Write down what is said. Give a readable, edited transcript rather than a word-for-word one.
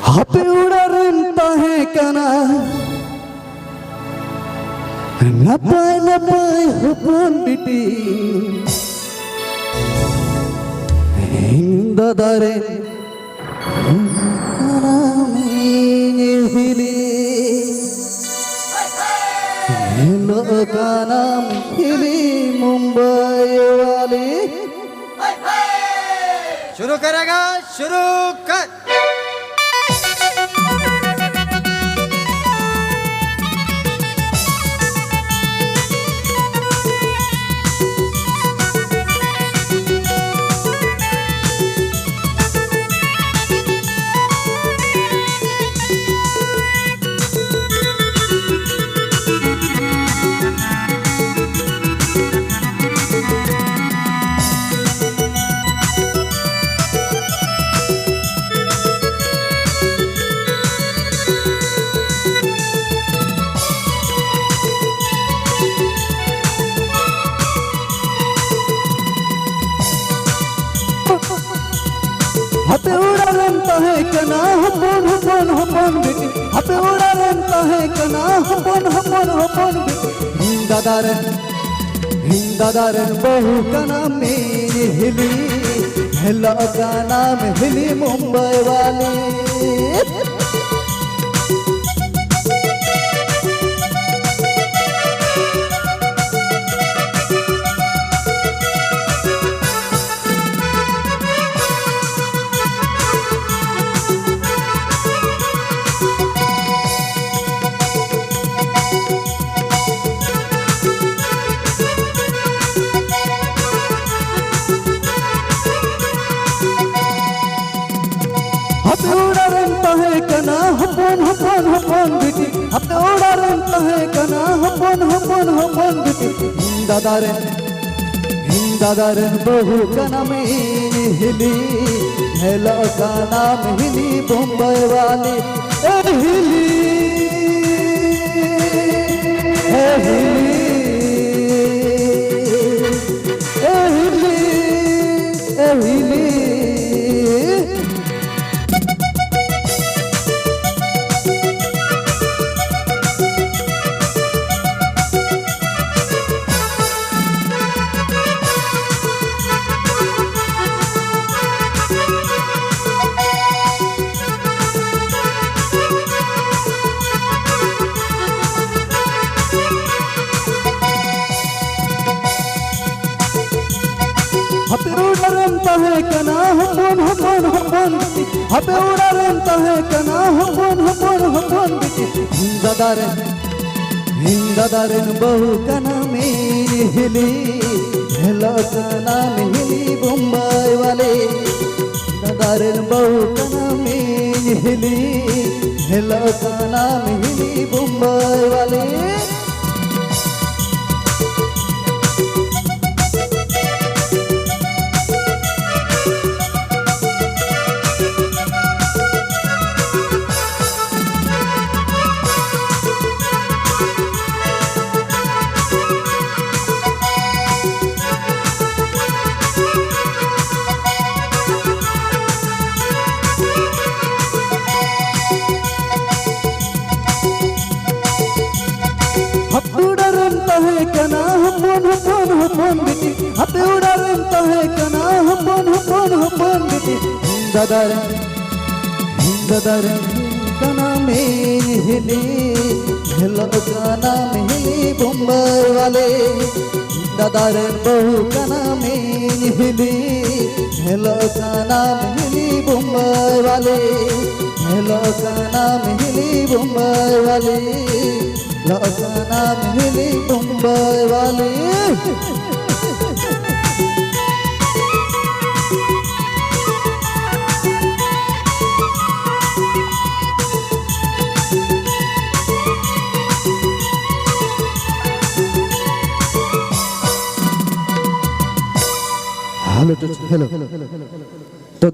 हापे उड़ारन ताहे कना नपाय नपाय हपन बिटी दादारे लोकानाम हिली मुंबई वाली। शुरू करेगा, शुरू कर। हापे उड़ारन ताहे कना हपन हपन हपन बिटी हापे उड़ारन ताहे कना हपन हपन हपन बिटी दादारन बहु कना मेरी हिली हेला का नाम हिली मुंबई वाली। हापे उड़ारन ताहे कना हपन हपन हपन बिटी हापे उड़ारन ताहे कना हपन हपन हपन बिटी दादारन बहु कना मेरी हिली हेला का नाम हिली मुंबई वाली। ए हिली ए हिली ए हिली ए हिली। हापे उड़ारन ताहे कना हपन हपन हपन बिटी हापे उड़ारन ताहे कना हपन हपन हपन बिटी दादारन बहु कना मेरी हिली हेला का नाम हिली मुंबई वाले। दादारन बहु कना मेरी हिली हेला का नाम हिली मुंबई वाले। हापे उड़ारन ताहे कना हपन हपन हपन बिटी हापे उड़ारन ताहे कना हपन हपन हपन बिटी दादारन कना मेरी हिली हेला का नाम हिली मुंबई वाले। दादारन बहु कना मेरी हिली हेला का नाम हिली मुंबई वाले। हेला का नाम हिली मुंबई वाले। का नाम हिली मुंबई वाली। हेलो हेलो तो